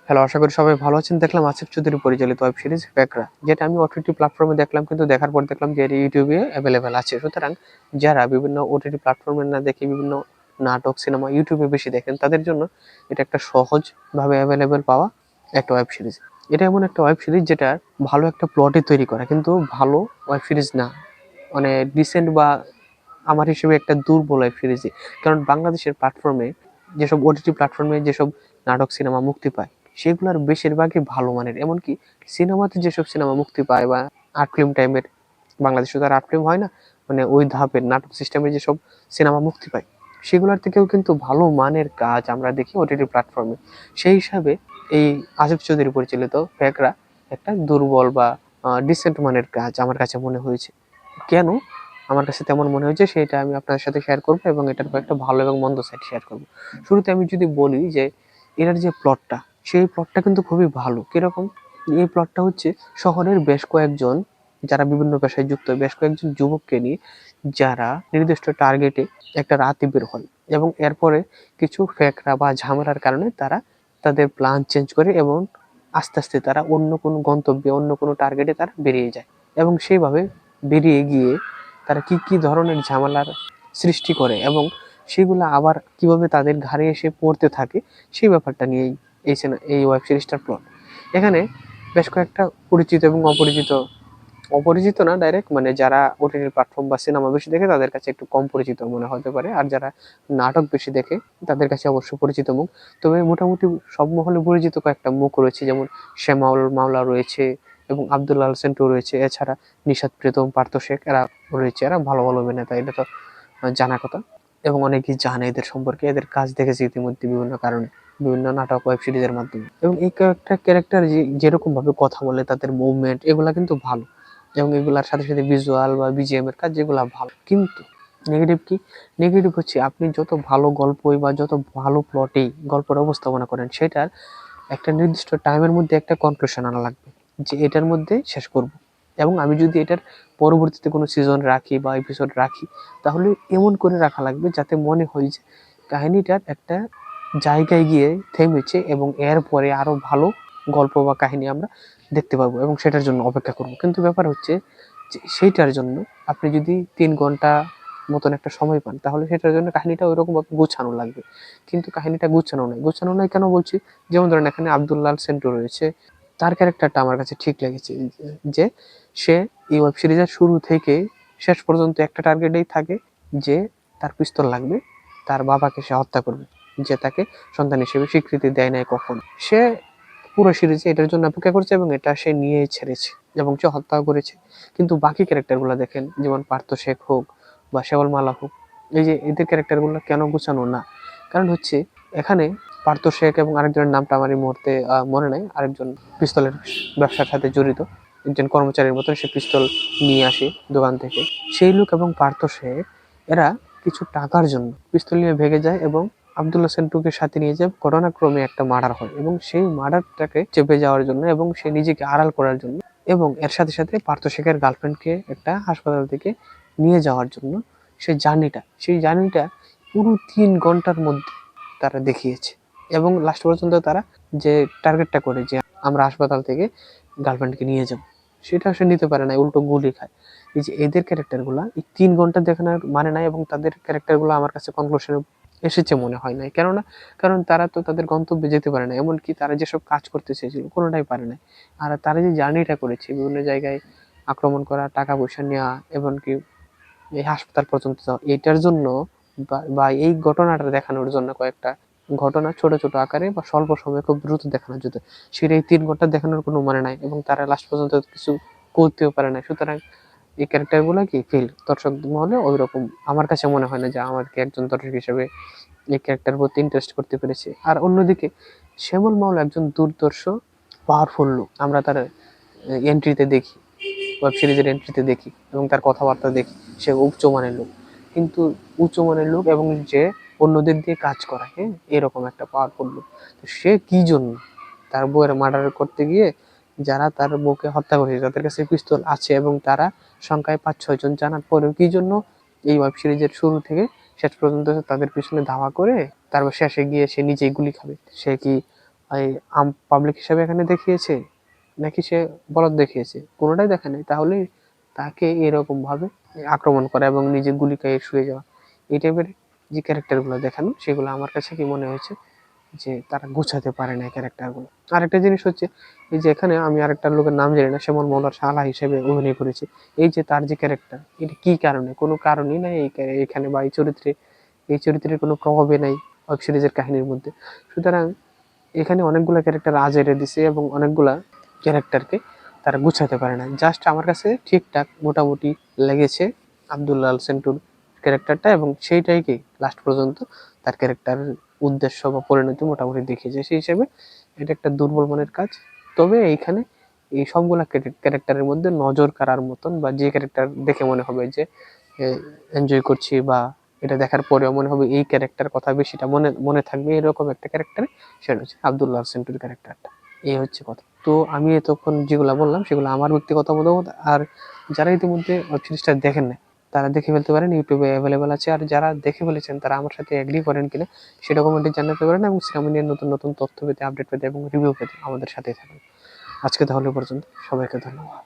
Hello, আশা করি সবাই ভালো আছেন। দেখলাম আসিফ চৌধুরী পরিচালিত ওয়েব সিরিজ 'প্যাকরা', যেটা আমি ওটিটি প্ল্যাটফর্মে দেখলাম, কিন্তু দেখার পর দেখলাম যে এটি ইউটিউবে অ্যাভেলেবেল আছে। সুতরাং যারা বিভিন্ন ওটিটি প্ল্যাটফর্মে না দেখে বিভিন্ন নাটক, সিনেমা ইউটিউবে বেশি দেখেন, তাদের জন্য এটা একটা সহজভাবে অ্যাভেলেবেল পাওয়া একটা ওয়েব সিরিজ। এটা এমন একটা ওয়েব সিরিজ যেটার ভালো একটা প্লটে তৈরি করা, কিন্তু ভালো ওয়েব সিরিজ না। মানে ডিসেন্ট বা আমার হিসেবে একটা দুর্বল ওয়েব সিরিজই। কারণ বাংলাদেশের প্ল্যাটফর্মে যেসব ওটিটি প্ল্যাটফর্মে যেসব নাটক, সিনেমা মুক্তি পায়, সেগুলোর বেশিরভাগই ভালো মানের। এমনকি সিনেমাতে যেসব সিনেমা মুক্তি পায় বা আর্ট ফিল্ম টাইপের, বাংলাদেশে তো আর আর্ট ফিল্ম হয় না, মানে ওই ধাপের নাটক সিস্টেমে যেসব সিনেমা মুক্তি পায়, সেগুলোর থেকেও কিন্তু ভালো মানের কাজ আমরা দেখি ওটিটি প্ল্যাটফর্মে। সেই হিসাবে এই আসিফ চৌধুরী পরিচালিত 'প্যাকরা' একটা দুর্বল বা ডিসেন্ট মানের কাজ আমার কাছে মনে হয়েছে। কেন আমার কাছে তেমন মনে হয়েছে সেটা আমি আপনাদের সাথে শেয়ার করব, এবং এটার কয়েকটা ভালো এবং মন্দ সাইড শেয়ার করব। শুরুতে আমি যদি বলি যে এটার যে প্লটটা, সেই প্লটটা কিন্তু খুবই ভালো। কিরকম? এই প্লটটা হচ্ছে শহরের বেশ কয়েকজন, যারা বিভিন্ন পেশায় যুক্ত, বেশ কয়েকজন যুবককে নিয়ে, যারা নির্দিষ্ট টার্গেটে একটা রাতে বের হয়, এবং এরপরে কিছু ফ্যাকরা বা ঝামেলার কারণে তারা তাদের প্ল্যান চেঞ্জ করে, এবং আস্তে আস্তে তারা অন্য কোনো গন্তব্যে, অন্য কোনো টার্গেটে তারা বেরিয়ে যায়। এবং সেইভাবে বেরিয়ে গিয়ে তারা কি কি ধরনের ঝামেলার সৃষ্টি করে, এবং সেগুলো আবার কিভাবে তাদের ঘাড়ে এসে পড়তে থাকে, সেই ব্যাপারটা নিয়েই এই ওয়েব সিরিজটার প্লট। এখানে বেশ কয়েকটা পরিচিত এবং অপরিচিত, অপরিচিত না ডাইরেক্ট, মানে যারা ওটিটি প্ল্যাটফর্ম বা সিনেমা বেশি দেখে তাদের কাছে একটু কম পরিচিত মনে হতে পারে, আর যারা নাটক বেশি দেখে তাদের কাছে অবশ্য পরিচিত মুখ। তবে মোটামুটি সব মহলে পরিচিত কয়েকটা মুখ রয়েছে, যেমন শ্যামাউল মাওলা রয়েছে, এবং আব্দুল্লাহ আল সেন্টু রয়েছে। এছাড়া নিশাত প্রীতম, পার্থ শেখ, এরা রয়েছে। এরা ভালো ভালো অভিনেতা, এটা তো জানা কথা। এবং অনেকেই জানে এদের সম্পর্কে, এদের কাজ দেখেছে ইতিমধ্যে বিভিন্ন কারণে, বিভিন্ন নাটক, ওয়েব সিরিজের মাধ্যমে। এবং এই কয়েকটা ক্যারেক্টার যেরকম ভাবে কথা বলে, তাদের মুভমেন্ট, এগুলা কিন্তু ভালো। এবং এগুলার সাথে সাথে ভিজুয়াল বা বিজিএম এর কাজ, যেগুলো ভালো। কিন্তু নেগেটিভ কি? নেগেটিভ হচ্ছে আপনি যত ভালো গল্পই বা যত ভালো প্লটেই গল্পের উপস্থাপনা করেন, সেটার একটা নির্দিষ্ট টাইমের মধ্যে একটা কনক্লুশন আনা লাগবে, যে এটার মধ্যে শেষ করব। এবং আমি যদি এটার পরবর্তীতে কোনো সিজন রাখি বা এপিসোড রাখি, তাহলে এমন করে রাখা লাগবে যাতে মনে হয় যে কাহিনীটার একটা জায়গায় গিয়ে থেমেছে, এবং এরপরে আরো ভালো গল্প বা কাহিনী আমরা দেখতে পাবো, এবং সেটার জন্য অপেক্ষা করব। কিন্তু ব্যাপার হচ্ছে যে সেইটার জন্য আপনি যদি 3 ঘন্টা মতন একটা সময় পান, তাহলে সেটার জন্য কাহিনীটা ওইরকম ভাবে গোছানো লাগবে। কিন্তু কাহিনীটা গোছানো নয় কেন বলছি? যেমন ধরেন এখানে আব্দুল্লাহ আল সেন্টু রয়েছে, তার ক্যারেক্টারটা আমার কাছে ঠিক লেগেছে, যে সে এই ওয়েব সিরিজের শুরু থেকে শেষ পর্যন্ত একটা টার্গেটেই থাকে, যে তার পিস্তল লাগবে, তার বাবাকে সে হত্যা করবে, যে তাকে সন্তান হিসেবে স্বীকৃতি দেয় নাই কখনো। সে পুরো সিরিজে এটার জন্য অপেক্ষা করছে, এবং এটা সে নিয়েই ছেড়েছে, এবং সে হত্যাও করেছে। কিন্তু বাকি ক্যারেক্টারগুলো দেখেন, যেমন পার্থ শেখ হোক বা শেওয়াল মালা হোক, এই যে এদের ক্যারেক্টারগুলো কেন গোছানো না? কারণ হচ্ছে এখানে পার্থ শেখ এবং আরেকজনের নামটা আমার এই মুহূর্তে মনে নাই, আরেকজন পিস্তলের ব্যবসার সাথে জড়িত একজন কর্মচারীর মতন, সে পিস্তল নিয়ে আসে দোকান থেকে। সেই লোক এবং পার্থ শেখ, এরা কিছু টাকার জন্য পিস্তল নিয়ে ভেগে যায়, এবং আব্দুল্লাহ সেন্টুকে সাথে নিয়ে যায়। ঘটনাক্রমে একটা মার্ডার হয়, এবং সেই মার্ডারটাকে চেপে যাওয়ার জন্য, এবং সে নিজেকে আড়াল করার জন্য, এবং এর সাথে সাথে পার্থ শেখের গার্লফ্রেন্ডকে একটা হাসপাতাল থেকে নিয়ে যাওয়ার জন্য, সেই জার্নিটা পুরো 3 ঘন্টার মধ্যে তারা দেখিয়েছে। এবং লাস্ট পর্যন্ত তারা যে টার্গেটটা করে, যে আমরা হাসপাতাল থেকে গার্লফ্রেন্ডকে নিয়ে যাব, সেটা সে নিতে পারে না, উল্টো গুলি খায়। এই যে এদের ক্যারেক্টারগুলা এই 3 ঘন্টা দেখানোর মানে নাই, এবং তাদের ক্যারেক্টারগুলো আমার কাছে কনক্লুশনে এসেছে মনে হয় নাই। কেননা কারণ তারা তো তাদের গন্তব্যে যেতে পারে না, এমনকি তারা যেসব কাজ করতে চেয়েছিল কোনোটাই পারে না। আর তারা যে জার্নিটা করেছে, বিভিন্ন জায়গায় আক্রমণ করা, টাকা পয়সা নেওয়া, এমনকি এই হাসপাতাল পর্যন্ত যাওয়া, এটার জন্য বা এই ঘটনাটা দেখানোর জন্য কয়েকটা ঘটনা ছোট ছোট আকারে বা স্বল্প সময়ে খুব দ্রুত দেখানো যেত, সেটা এই 3 ঘন্টা দেখানোর কোনো মানে নাই, এবং তারা লাস্ট পর্যন্ত কিছু করতেও পারে না। সুতরাং এই ক্যারেক্টার গুলো কি ফেল, দর্শক মহলে ওই রকম আমার কাছে মনে হয় না যে আমাকে একজন দর্শক হিসেবে এই ক্যারেক্টার প্রতি ইন্টারেস্ট করতে পেরেছে। আর অন্যদিকে শ্যামল মাউল একজন দুর্ধর্ষ পাওয়ারফুল লোক, আমরা তার এন্ট্রিতে দেখি, ওয়েব সিরিজের এন্ট্রিতে দেখি, এবং তার কথাবার্তা দেখি, সে উচ্চমানের লোক। কিন্তু উচ্চমানের লোক, এবং যে অন্যদের দিয়ে কাজ করায়, হ্যাঁ, এরকম একটা পাওয়ারফুল লোক। তো সে কি জন্য তার বউয়ের মার্ডার করতে গিয়ে, যারা তার বউকে হত্যা করেছে তাদের কাছে পিস্তল আছে, এবং তারা সংখ্যায় 5-6 জন জানার পরেও কি জন্য এই ওয়েব সিরিজের শুরু থেকে শেষ পর্যন্ত তাদের পিছনে ধাওয়া করে, তারপর শেষে গিয়ে সে নিজেই গুলি খাবে? সে কি পাবলিক হিসাবে এখানে দেখিয়েছে, নাকি সে বলদ দেখিয়েছে, কোনোটাই দেখা নেই। তাহলে তাকে এরকম ভাবে আক্রমণ করা এবং নিজে গুলি খেয়ে শুয়ে যাওয়া, এই টাইপের যে ক্যারেক্টারগুলো দেখানো, সেগুলো আমার কাছে কি মনে হয়েছে যে তারা গুছাতে পারে না ক্যারেক্টারগুলো। আরেকটা জিনিস হচ্ছে, এই যে এখানে আমি আরেকটা লোকের নাম জানি না, সেমন মৌলার শালা হিসেবে অভিনয় করেছে। এই যে তার যে ক্যারেক্টার, এটা কি কারণে, কোনো কারণই নাই এখানে, বা এই চরিত্রের কোনো প্রভাবে নাই ওয়েব সিরিজের কাহিনীর মধ্যে। সুতরাং এখানে অনেকগুলা ক্যারেক্টার আজেরে দিছে এবং অনেকগুলা ক্যারেক্টারকে তারা গুছাতে পারে না। জাস্ট আমার কাছে ঠিকঠাক মোটামুটি লেগেছে আব্দুল্লাহ আল সেন্টুর ক্যারেক্টারটা, এবং সেইটাই কি লাস্ট পর্যন্ত তার ক্যারেক্টারের উদ্দেশ্য বা পরিণতি মোটামুটি দেখিয়েছে। সেই হিসেবে এটা একটা দুর্বল মনের কাজ। তবে এইখানে এই সবগুলা ক্যারেক্টারের মধ্যে নজর কাড়ার মতন, বা যে ক্যারেক্টার দেখে মনে হবে যে এনজয় করছি, বা এটা দেখার পরেও মনে হবে এই ক্যারেক্টার কথা বেশিটা মনে মনে থাকবে, এরকম একটা ক্যারেক্টার, সেটা হচ্ছে আব্দুল্লাহ সেন্টুর ক্যারেক্টারটা। এই হচ্ছে কথা। তো আমি এতক্ষণ যেগুলা বললাম সেগুলো আমার ব্যক্তিগত মতামত। আর যারা ইতিমধ্যে ওয়েব সিরিজটা দেখেন না, তারা দেখে ফেলতে পারেন, ইউটিউবে অ্যাভেলেবেল আছে। আর যারা দেখে ফেলেছেন তারা আমার সাথে এগ্রি করেন কিনা সেটা কমেন্টে জানাতে পারেন, এবং সিনেমা নিয়ে নতুন নতুন তথ্য পেতে, আপডেট পেতে এবং রিভিউ পেতে আমাদের সাথেই থাকুন। আজকে তাহলে এ পর্যন্ত, সবাইকে ধন্যবাদ।